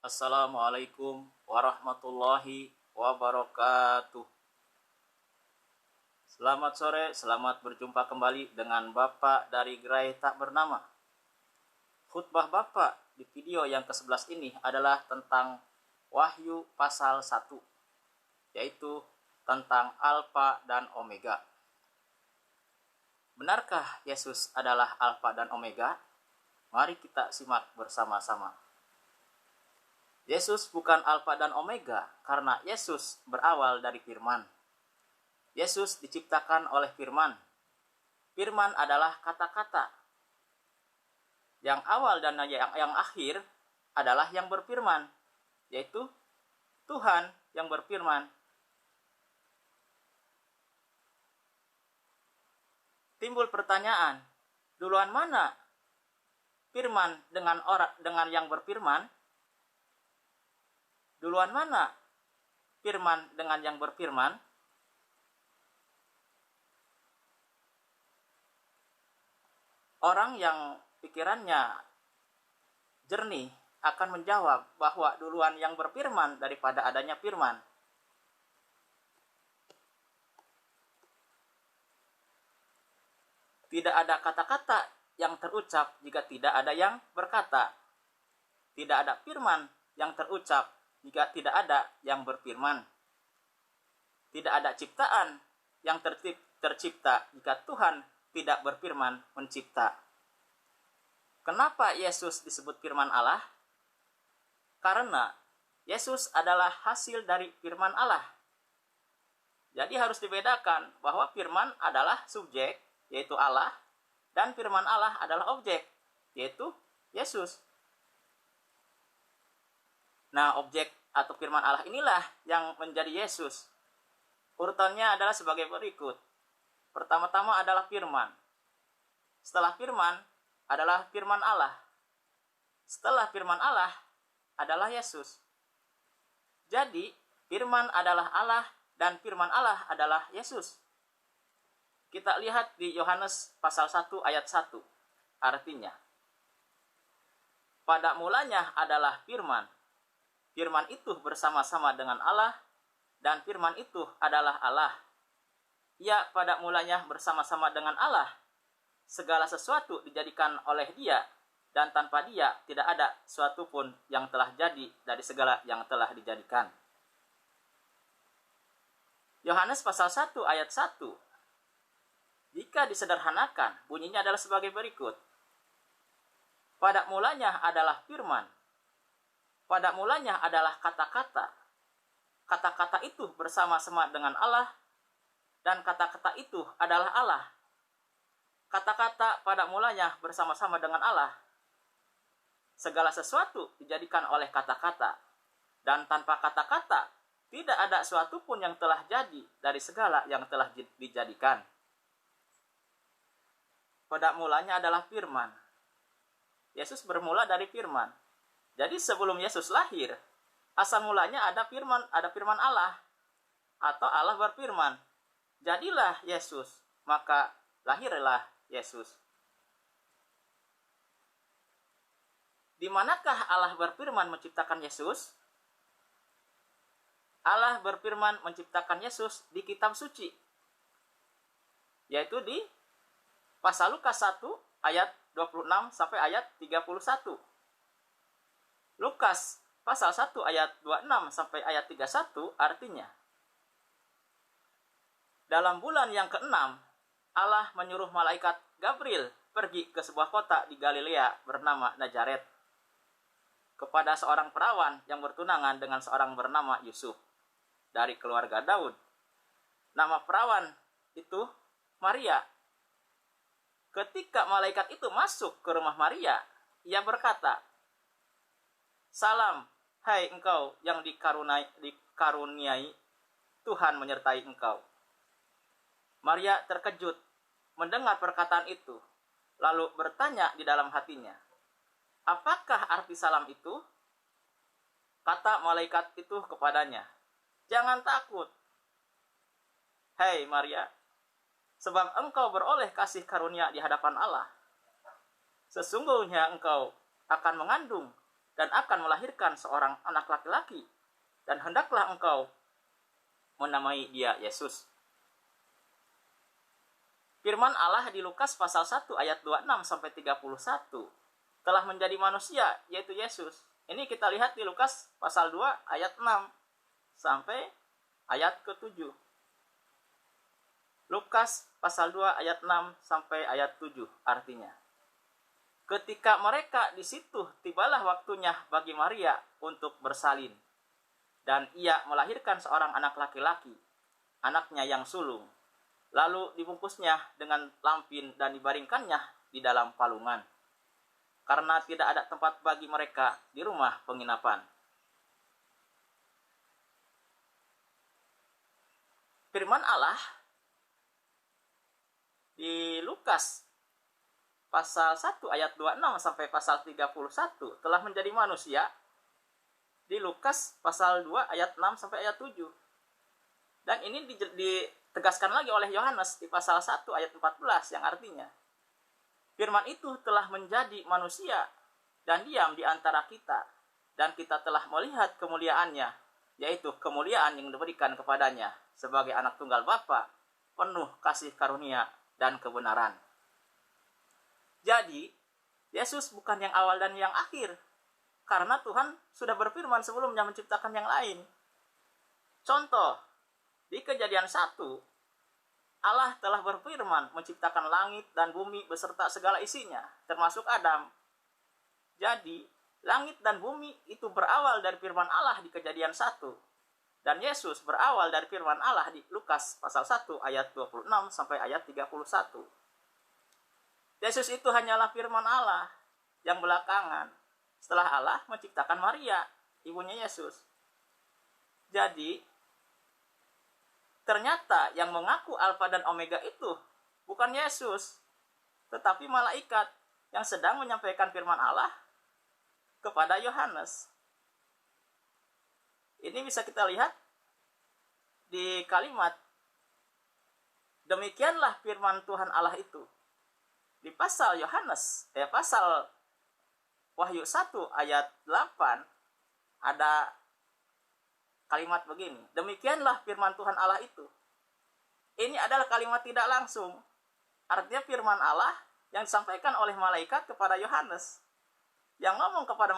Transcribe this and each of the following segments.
Assalamualaikum warahmatullahi wabarakatuh. Selamat sore, selamat berjumpa kembali dengan Bapak dari Gerai Tak Bernama. Khutbah Bapak di video yang ke-11 ini adalah tentang Wahyu pasal 1, yaitu tentang Alfa dan Omega. Benarkah Yesus adalah Alfa dan Omega? Mari kita simak bersama-sama. Yesus bukan Alfa dan Omega karena Yesus berawal dari firman. Yesus diciptakan oleh firman. Firman adalah kata-kata. Yang awal dan yang akhir adalah yang berfirman, yaitu Tuhan yang berfirman. Timbul pertanyaan, duluan mana firman dengan yang berfirman? Duluan mana firman dengan yang berfirman? Orang yang pikirannya jernih akan menjawab bahwa duluan yang berfirman daripada adanya firman. Tidak ada kata-kata yang terucap jika tidak ada yang berkata. Tidak ada firman yang terucap jika tidak ada yang berfirman. Tidak ada ciptaan yang tercipta jika Tuhan tidak berfirman mencipta. Kenapa Yesus disebut firman Allah? Karena Yesus adalah hasil dari firman Allah. Jadi harus dibedakan bahwa firman adalah subjek, yaitu Allah, dan firman Allah adalah objek, yaitu Yesus. Nah, objek atau firman Allah inilah yang menjadi Yesus. Urutannya adalah sebagai berikut. Pertama-tama adalah firman. Setelah firman adalah firman Allah. Setelah firman Allah adalah Yesus. Jadi, firman adalah Allah dan firman Allah adalah Yesus. Kita lihat di Yohanes pasal 1 ayat 1. Artinya, pada mulanya adalah firman. Firman itu bersama-sama dengan Allah, dan firman itu adalah Allah. Ia pada mulanya bersama-sama dengan Allah. Segala sesuatu dijadikan oleh Dia, dan tanpa Dia tidak ada sesuatu pun yang telah jadi dari segala yang telah dijadikan. Yohanes pasal 1 ayat 1. Jika disederhanakan, bunyinya adalah sebagai berikut. Pada mulanya adalah firman. Pada mulanya adalah kata-kata. Kata-kata itu bersama-sama dengan Allah, dan kata-kata itu adalah Allah. Kata-kata pada mulanya bersama-sama dengan Allah. Segala sesuatu dijadikan oleh kata-kata, dan tanpa kata-kata tidak ada sesuatu pun yang telah jadi dari segala yang telah dijadikan. Pada mulanya adalah firman. Yesus bermula dari firman. Jadi sebelum Yesus lahir, asal mulanya ada firman Allah, atau Allah berfirman. Jadilah Yesus, maka lahirlah Yesus. Di manakah Allah berfirman menciptakan Yesus? Allah berfirman menciptakan Yesus di kitab suci, yaitu di pasal Lukas 1 ayat 26 sampai ayat 31. Lukas pasal 1 ayat 26 sampai ayat 31 artinya, dalam bulan yang ke-6, Allah menyuruh malaikat Gabriel pergi ke sebuah kota di Galilea bernama Nazaret, kepada seorang perawan yang bertunangan dengan seorang bernama Yusuf dari keluarga Daud. Nama perawan itu Maria. Ketika malaikat itu masuk ke rumah Maria, ia berkata, "Salam, hai engkau yang dikaruniai, Tuhan menyertai engkau." Maria terkejut mendengar perkataan itu, lalu bertanya di dalam hatinya, "Apakah arti salam itu?" Kata malaikat itu kepadanya, "Jangan takut, hai Maria, sebab engkau beroleh kasih karunia di hadapan Allah. Sesungguhnya engkau akan mengandung dan akan melahirkan seorang anak laki-laki, dan hendaklah engkau menamai dia Yesus. Firman Allah di Lukas pasal 1 ayat 26 sampai 31 telah menjadi manusia, yaitu Yesus. Ini kita lihat di Lukas pasal 2 ayat 6 sampai ayat ke-7. Lukas pasal 2 ayat 6 sampai ayat 7 artinya. Ketika mereka di situ, tibalah waktunya bagi Maria untuk bersalin. Dan ia melahirkan seorang anak laki-laki, anaknya yang sulung. Lalu dibungkusnya dengan lampin dan dibaringkannya di dalam palungan, karena tidak ada tempat bagi mereka di rumah penginapan. Firman Allah di Lukas pasal 1 ayat 26 sampai pasal 31 telah menjadi manusia di Lukas pasal 2 ayat 6 sampai ayat 7. Dan ini ditegaskan lagi oleh Yohanes di pasal 1 ayat 14 yang artinya firman itu telah menjadi manusia dan diam di antara kita, dan kita telah melihat kemuliaannya, yaitu kemuliaan yang diberikan kepadanya sebagai anak tunggal Bapa, penuh kasih karunia dan kebenaran. Jadi, Yesus bukan yang awal dan yang akhir, karena Tuhan sudah berfirman sebelumnya menciptakan yang lain. Contoh, di Kejadian 1, Allah telah berfirman menciptakan langit dan bumi beserta segala isinya, termasuk Adam. Jadi, langit dan bumi itu berawal dari firman Allah di Kejadian 1. Dan Yesus berawal dari firman Allah di Lukas pasal 1 ayat 26 sampai ayat 31. Yesus itu hanyalah firman Allah yang belakangan setelah Allah menciptakan Maria, ibunya Yesus. Jadi, ternyata yang mengaku Alfa dan Omega itu bukan Yesus, tetapi malaikat yang sedang menyampaikan firman Allah kepada Yohanes. Ini bisa kita lihat di kalimat, demikianlah firman Tuhan Allah itu. Di pasal pasal Wahyu 1 ayat 8 ada kalimat begini, demikianlah firman Tuhan Allah itu. Ini adalah kalimat tidak langsung, artinya firman Allah yang disampaikan oleh malaikat kepada Yohanes. Yang ngomong kepada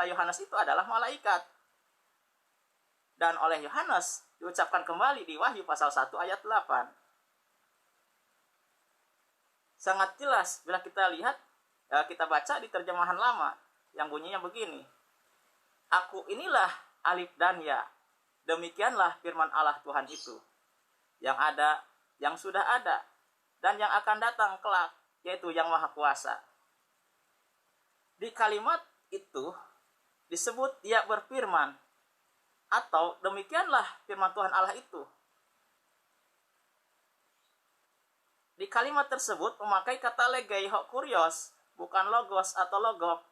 Yohanes itu adalah malaikat. Dan oleh Yohanes diucapkan kembali di Wahyu pasal 1 ayat 8. Sangat jelas bila kita lihat, kita baca di terjemahan lama yang bunyinya begini, Aku inilah Alif dan Ya, demikianlah firman Allah Tuhan itu, yang ada, yang sudah ada, dan yang akan datang kelak, yaitu yang Maha Kuasa. Di kalimat itu disebut Dia berfirman, atau demikianlah firman Tuhan Allah itu. Di kalimat tersebut memakai kata legei hokurios, bukan logos atau logop,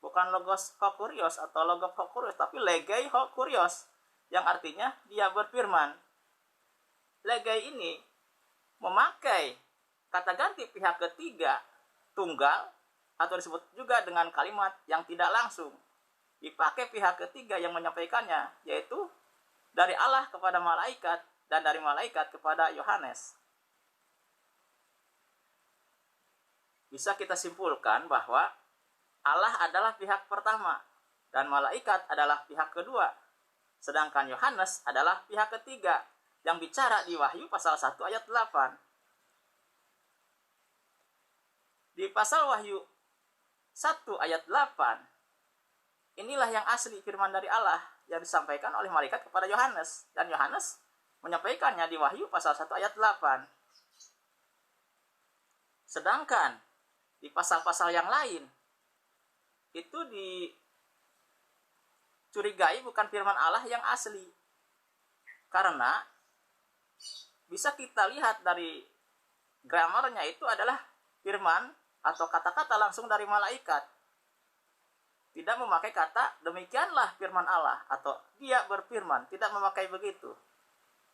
bukan logos hokurios atau logop hokurios, tapi legei hokurios, yang artinya Dia berfirman. Legei ini memakai kata ganti pihak ketiga, tunggal, atau disebut juga dengan kalimat yang tidak langsung. Dipakai pihak ketiga yang menyampaikannya, yaitu dari Allah kepada malaikat dan dari malaikat kepada Yohanes. Bisa kita simpulkan bahwa Allah adalah pihak pertama dan malaikat adalah pihak kedua, sedangkan Yohanes adalah pihak ketiga yang bicara di Wahyu pasal 1 ayat 8. Di pasal Wahyu 1 ayat 8, inilah yang asli firman dari Allah yang disampaikan oleh malaikat kepada Yohanes, dan Yohanes menyampaikannya di Wahyu pasal 1 ayat 8. Sedangkan di pasal-pasal yang lain itu dicurigai bukan firman Allah yang asli, karena bisa kita lihat dari gramarnya itu adalah firman atau kata-kata langsung dari malaikat, tidak memakai kata demikianlah firman Allah atau Dia berfirman, tidak memakai begitu.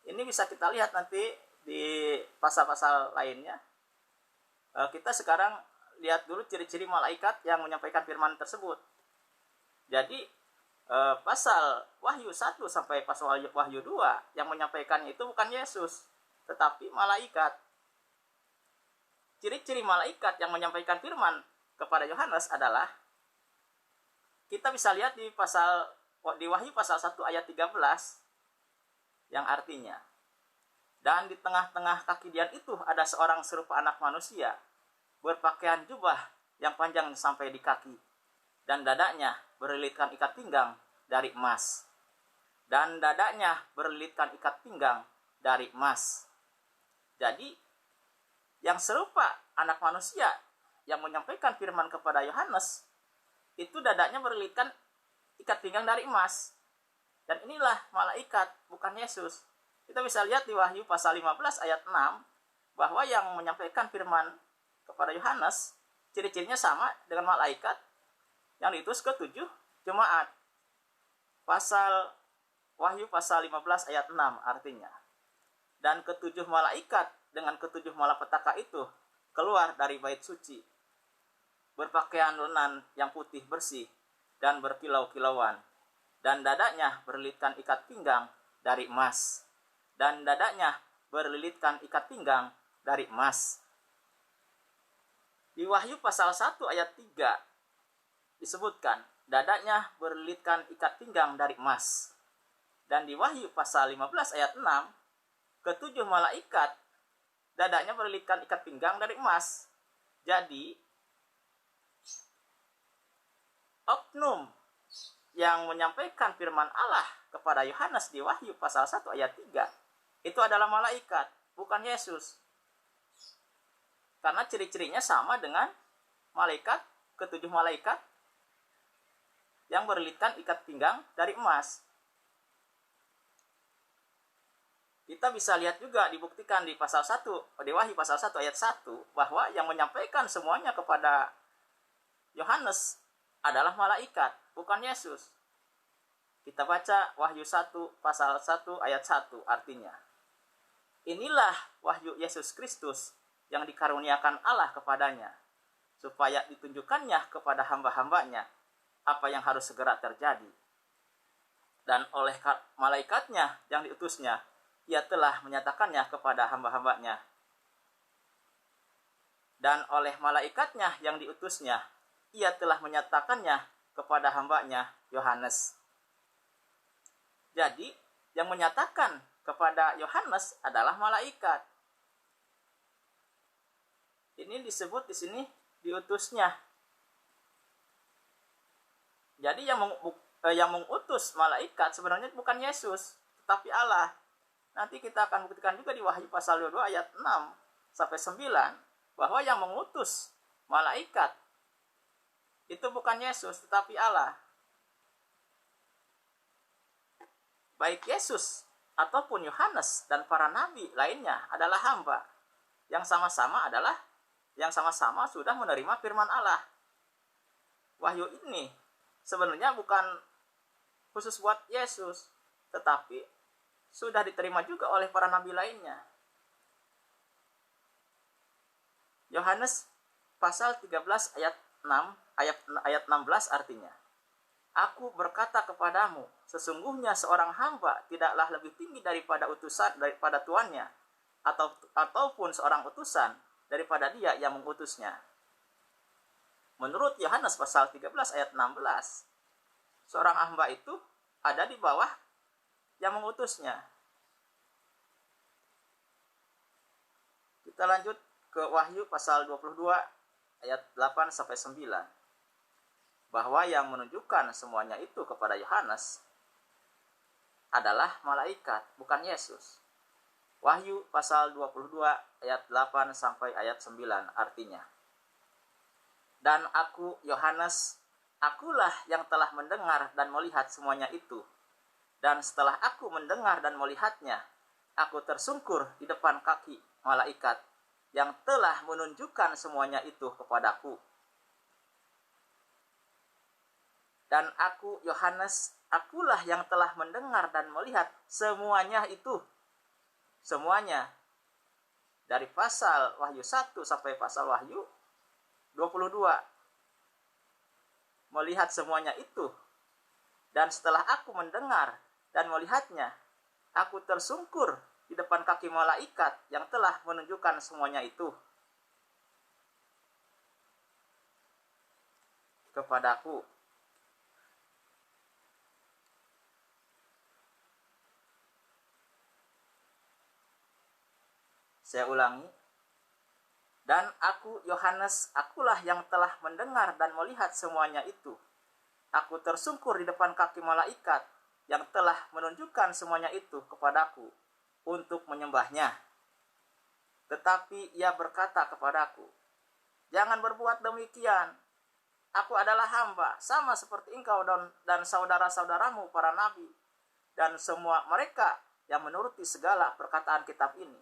Ini bisa kita lihat nanti di pasal-pasal lainnya. Kita sekarang lihat dulu ciri-ciri malaikat yang menyampaikan firman tersebut. Jadi pasal Wahyu 1 sampai pasal Wahyu 2 yang menyampaikannya itu bukan Yesus, tetapi malaikat. Ciri-ciri malaikat yang menyampaikan firman kepada Yohanes adalah, kita bisa lihat di Wahyu pasal 1 ayat 13, yang artinya, dan di tengah-tengah kaki Dian itu ada seorang serupa anak manusia, berpakaian jubah yang panjang sampai di kaki, dan dadanya berlilitkan ikat pinggang dari emas. Dan dadanya berlilitkan ikat pinggang dari emas. Jadi, yang serupa anak manusia yang menyampaikan firman kepada Yohanes, itu dadanya berlilitkan ikat pinggang dari emas. Dan inilah malaikat, bukan Yesus. Kita bisa lihat di Wahyu pasal 15 ayat 6, bahwa yang menyampaikan firman kepada Yohanes, ciri-cirinya sama dengan malaikat yang diutus ke 7 jemaat. Wahyu pasal 15 ayat 6 artinya, dan ketujuh malaikat dengan ketujuh malapetaka itu keluar dari bait suci, berpakaian lenan yang putih bersih dan berkilau-kilauan, dan dadanya berlilitkan ikat pinggang dari emas. Dan dadanya berlilitkan ikat pinggang dari emas. Di Wahyu pasal 1 ayat 3 disebutkan, dadanya berlilitkan ikat pinggang dari emas. Dan di Wahyu pasal 15 ayat 6, ketujuh malaikat dadanya berlilitkan ikat pinggang dari emas. Jadi, oknum yang menyampaikan firman Allah kepada Yohanes di Wahyu pasal 1 ayat 3, itu adalah malaikat, bukan Yesus. Karena ciri-cirinya sama dengan ketujuh malaikat yang berlilitkan ikat pinggang dari emas. Kita bisa lihat juga dibuktikan di Wahyu pasal 1 ayat 1, bahwa yang menyampaikan semuanya kepada Yohanes adalah malaikat, bukan Yesus. Kita baca Wahyu 1 pasal 1 ayat 1 artinya, inilah wahyu Yesus Kristus yang dikaruniakan Allah kepadanya, supaya ditunjukkannya kepada hamba-hambanya apa yang harus segera terjadi. Dan oleh malaikatnya yang diutusnya, ia telah menyatakannya kepada hamba-hambanya. Dan oleh malaikatnya yang diutusnya, ia telah menyatakannya kepada hambanya Yohanes. Jadi, yang menyatakan kepada Yohanes adalah malaikat. Ini disebut di sini diutusnya. Jadi yang mengutus malaikat sebenarnya bukan Yesus, tetapi Allah. Nanti kita akan buktikan juga di Wahyu pasal 22 ayat 6 sampai 9, bahwa yang mengutus malaikat itu bukan Yesus, tetapi Allah. Baik Yesus ataupun Yohanes dan para nabi lainnya adalah hamba yang sama-sama sudah menerima firman Allah. Wahyu ini sebenarnya bukan khusus buat Yesus, tetapi sudah diterima juga oleh para nabi lainnya. Yohanes pasal 13 ayat 16 artinya, aku berkata kepadamu, sesungguhnya seorang hamba tidaklah lebih tinggi daripada tuannya, ataupun seorang utusan daripada dia yang mengutusnya. Menurut Yohanes pasal 13 ayat 16, seorang hamba itu ada di bawah yang mengutusnya. Kita lanjut ke Wahyu pasal 22 ayat 8 sampai 9. Bahwa yang menunjukkan semuanya itu kepada Yohanes adalah malaikat, bukan Yesus. Wahyu pasal 22 ayat 8 sampai ayat 9 artinya, dan aku Yohanes, akulah yang telah mendengar dan melihat semuanya itu. Dan setelah aku mendengar dan melihatnya, aku tersungkur di depan kaki malaikat yang telah menunjukkan semuanya itu kepadaku. Dan aku Yohanes, akulah yang telah mendengar dan melihat semuanya itu. Semuanya. Dari pasal Wahyu 1 sampai pasal Wahyu 22. Melihat semuanya itu, dan setelah aku mendengar dan melihatnya, aku tersungkur di depan kaki malaikat yang telah menunjukkan semuanya itu kepadaku. Saya ulangi. Dan aku, Yohanes, akulah yang telah mendengar dan melihat semuanya itu. Aku tersungkur di depan kaki malaikat yang telah menunjukkan semuanya itu kepadaku untuk menyembahnya. Tetapi ia berkata kepadaku, jangan berbuat demikian. Aku adalah hamba, sama seperti engkau dan saudara-saudaramu para nabi, dan semua mereka yang menuruti segala perkataan kitab ini.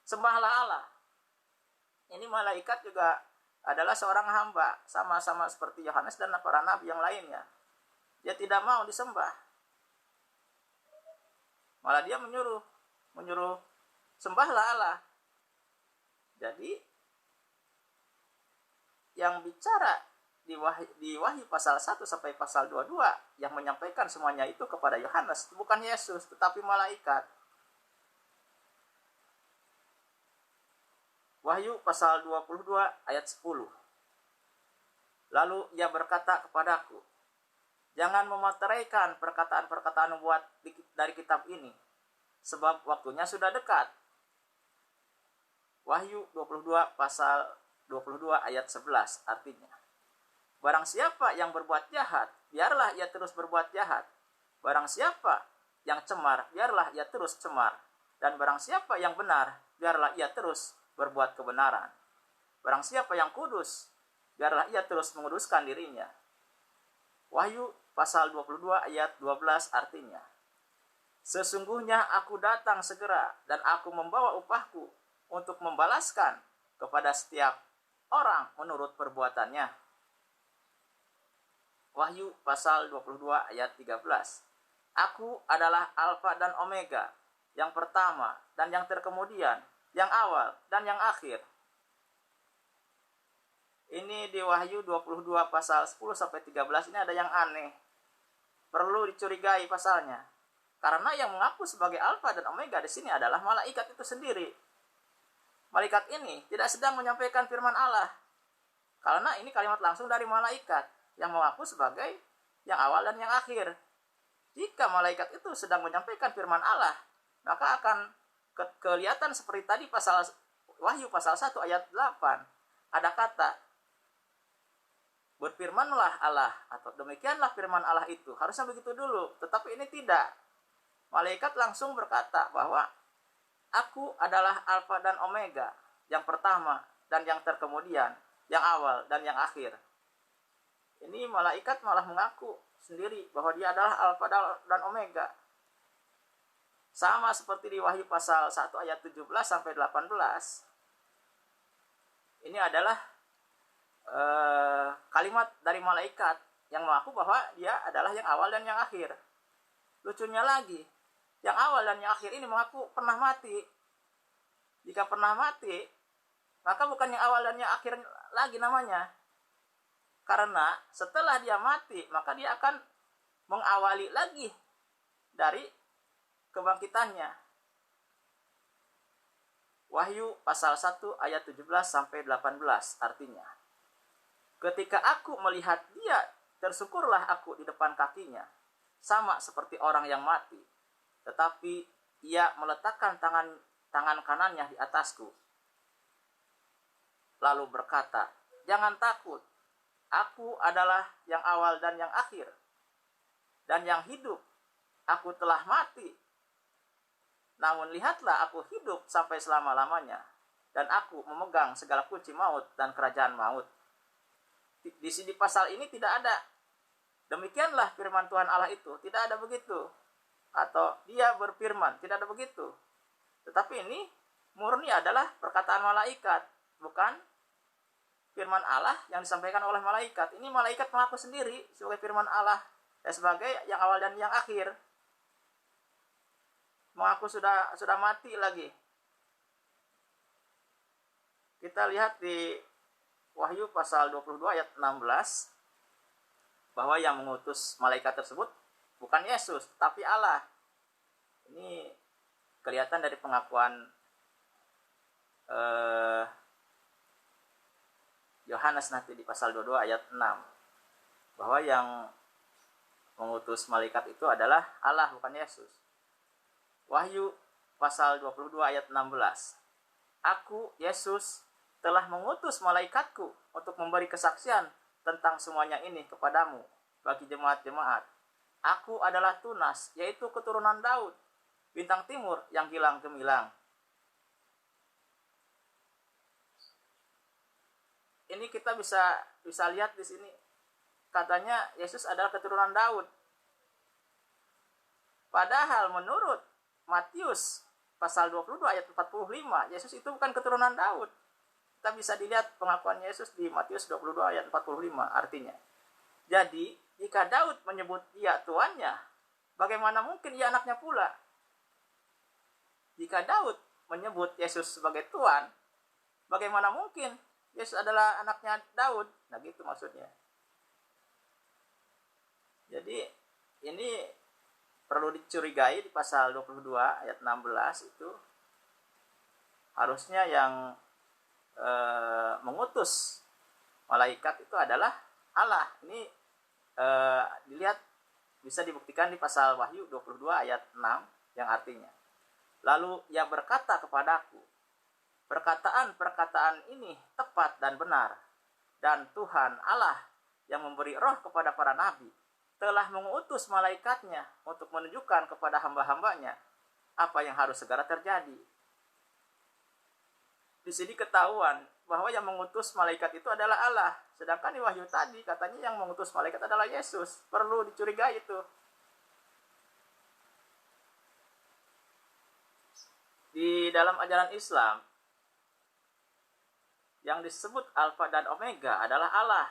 Sembahlah Allah. Ini malaikat juga adalah seorang hamba, sama-sama seperti Yohanes dan para nabi yang lainnya. Dia tidak mau disembah. Malah dia menyuruh sembahlah Allah. Jadi yang bicara di Wahyu pasal 1 sampai pasal 22 yang menyampaikan semuanya itu kepada Yohanes bukan Yesus, tetapi malaikat. Wahyu pasal 22 ayat 10. Lalu ia berkata kepadaku, jangan memateraikan perkataan-perkataan buat dari kitab ini, sebab waktunya sudah dekat. Wahyu 22 pasal 22 ayat 11 artinya, barang siapa yang berbuat jahat, biarlah ia terus berbuat jahat. Barang siapa yang cemar, biarlah ia terus cemar. Dan barang siapa yang benar, biarlah ia terus berbuat kebenaran. Barang siapa yang kudus, biarlah ia terus menguduskan dirinya. Wahyu pasal 22 ayat 12 artinya, sesungguhnya aku datang segera dan aku membawa upahku untuk membalaskan kepada setiap orang menurut perbuatannya. Wahyu pasal 22 ayat 13. Aku adalah Alfa dan Omega, yang pertama dan yang terkemudian, yang awal dan yang akhir. Ini di Wahyu 22 pasal 10 sampai 13 ini ada yang aneh. Perlu dicurigai pasalnya. Karena yang mengaku sebagai Alfa dan Omega di sini adalah malaikat itu sendiri. Malaikat ini tidak sedang menyampaikan firman Allah. Karena ini kalimat langsung dari malaikat yang mengaku sebagai yang awal dan yang akhir. Jika malaikat itu sedang menyampaikan firman Allah, maka akan kelihatan seperti tadi pasal Wahyu pasal 1 ayat 8. Ada kata, berfirmanlah Allah, atau demikianlah firman Allah itu. Harusnya begitu dulu, tetapi ini tidak. Malaikat langsung berkata bahwa aku adalah Alfa dan Omega, yang pertama dan yang terkemudian, yang awal dan yang akhir. Ini malaikat malah mengaku sendiri bahwa dia adalah Alfa dan Omega. Sama seperti di Wahyu pasal 1 ayat 17 sampai 18. Ini adalah kalimat dari malaikat yang mengaku bahwa dia adalah yang awal dan yang akhir. Lucunya lagi, yang awal dan yang akhir ini mengaku pernah mati. Jika pernah mati, maka bukan yang awal dan yang akhir lagi namanya. Karena setelah dia mati, maka dia akan mengawali lagi dari kebangkitannya. Wahyu pasal 1 ayat 17 sampai 18 artinya, ketika aku melihat dia, tersungkurlah aku di depan kakinya, sama seperti orang yang mati. Tetapi ia meletakkan tangan kanannya di atasku, lalu berkata, jangan takut, aku adalah yang awal dan yang akhir, dan yang hidup. Aku telah mati, namun lihatlah aku hidup sampai selama-lamanya, dan aku memegang segala kunci maut dan kerajaan maut. Di sini pasal ini tidak ada demikianlah firman Tuhan Allah itu, tidak ada begitu. Atau dia berfirman, tidak ada begitu. Tetapi ini murni adalah perkataan malaikat, bukan firman Allah yang disampaikan oleh malaikat. Ini malaikat mengaku sendiri sebagai firman Allah, sebagai yang awal dan yang akhir. Mengaku sudah mati lagi. Kita lihat di Wahyu pasal 22 ayat 16 bahwa yang mengutus malaikat tersebut bukan Yesus, tapi Allah. Ini kelihatan dari pengakuan Yohanes nanti di pasal 22 ayat 6 bahwa yang mengutus malaikat itu adalah Allah, bukan Yesus. Wahyu pasal 22 ayat 16. Aku, Yesus, telah mengutus malaikatku untuk memberi kesaksian tentang semuanya ini kepadamu bagi jemaat-jemaat. Aku adalah Tunas, yaitu keturunan Daud, bintang timur yang hilang gemilang. Ini kita bisa lihat di sini. Katanya Yesus adalah keturunan Daud. Padahal menurut Matius pasal 22 ayat 45, Yesus itu bukan keturunan Daud. Kita bisa dilihat pengakuan Yesus di Matius 22 ayat 45 artinya. Jadi, jika Daud menyebut dia tuannya, bagaimana mungkin ia anaknya pula? Jika Daud menyebut Yesus sebagai tuan, bagaimana mungkin Yesus adalah anaknya Daud? Nah, gitu maksudnya. Jadi, ini perlu dicurigai di pasal 22 ayat 16 itu harusnya yang mengutus malaikat itu adalah Allah. Ini dilihat bisa dibuktikan di pasal Wahyu 22 ayat 6 yang artinya, lalu ia berkata kepadaku, perkataan-perkataan ini tepat dan benar, dan Tuhan Allah yang memberi roh kepada para nabi telah mengutus malaikatnya untuk menunjukkan kepada hamba-hambanya apa yang harus segera terjadi. Di sini ketahuan bahwa yang mengutus malaikat itu adalah Allah. Sedangkan di Wahyu tadi katanya yang mengutus malaikat adalah Yesus. Perlu dicurigai itu. Di dalam ajaran Islam, yang disebut Alfa dan Omega adalah Allah.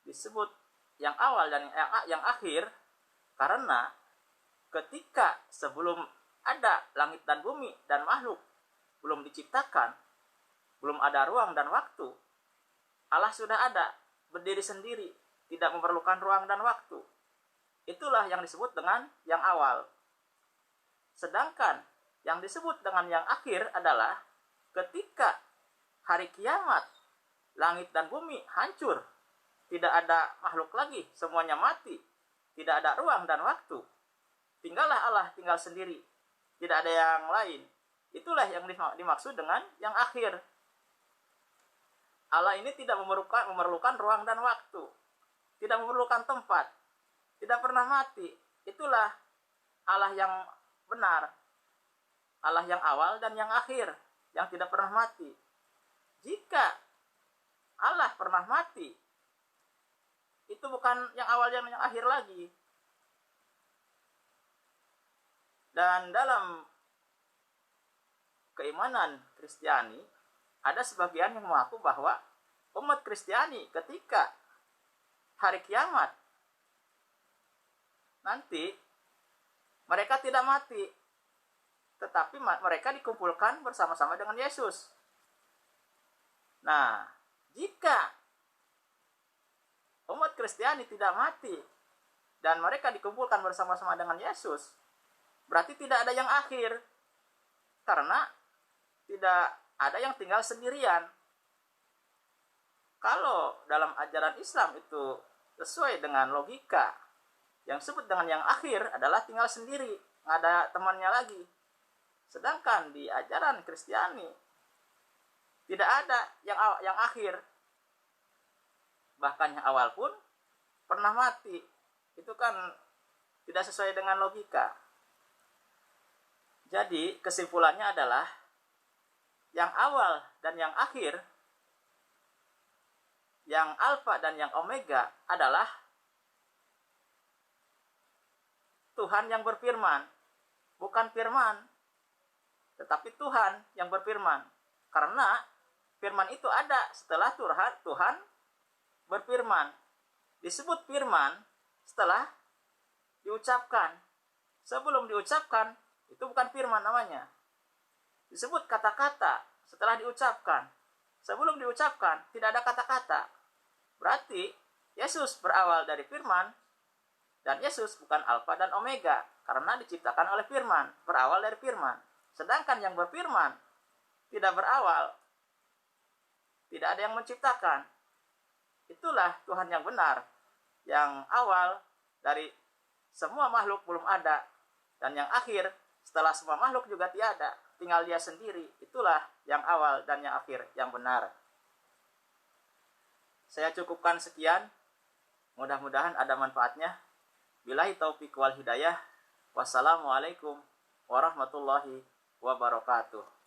Disebut yang awal dan yang akhir karena ketika sebelum ada langit dan bumi dan makhluk belum diciptakan, belum ada ruang dan waktu, Allah sudah ada, berdiri sendiri, tidak memerlukan ruang dan waktu. Itulah yang disebut dengan yang awal. Sedangkan yang disebut dengan yang akhir adalah ketika hari kiamat, langit dan bumi hancur, tidak ada makhluk lagi, semuanya mati, tidak ada ruang dan waktu. Tinggallah Allah, tinggal sendiri, tidak ada yang lain. Itulah yang dimaksud dengan yang akhir. Allah ini tidak memerlukan ruang dan waktu, tidak memerlukan tempat, tidak pernah mati. Itulah Allah yang benar, Allah yang awal dan yang akhir, yang tidak pernah mati. Jika Allah pernah mati, itu bukan yang awal dan yang akhir lagi. Dan dalam keimanan Kristiani, ada sebagian yang mengaku bahwa umat Kristiani ketika hari kiamat nanti mereka tidak mati, tetapi mereka dikumpulkan bersama-sama dengan Yesus. Nah, jika umat Kristiani tidak mati dan mereka dikumpulkan bersama-sama dengan Yesus, berarti tidak ada yang akhir, karena tidak ada yang tinggal sendirian. Kalau dalam ajaran Islam itu sesuai dengan logika, yang disebut dengan yang akhir adalah tinggal sendiri, nggak ada temannya lagi. Sedangkan di ajaran Kristiani tidak ada yang akhir. Bahkan yang awal pun pernah mati. Itu kan tidak sesuai dengan logika. Jadi kesimpulannya adalah yang awal dan yang akhir, yang alfa dan yang omega adalah Tuhan yang berfirman, bukan firman, tetapi Tuhan yang berfirman. Karena firman itu ada setelah Tuhan berfirman. Disebut firman setelah diucapkan. Sebelum diucapkan, itu bukan firman namanya. Disebut kata-kata setelah diucapkan. sebelum diucapkan tidak ada kata-kata. Berarti Yesus berawal dari firman, dan Yesus bukan alfa dan omega karena diciptakan oleh firman, berawal dari firman. Sedangkan yang berfirman tidak berawal, tidak ada yang menciptakan. Itulah Tuhan yang benar, yang awal dari semua makhluk belum ada, dan yang akhir setelah semua makhluk juga tiada, tinggal dia sendiri. Itulah yang awal dan yang akhir yang benar. Saya cukupkan sekian, mudah-mudahan ada manfaatnya. Billahi taufiq wal hidayah. Wassalamualaikum warahmatullahi wabarakatuh.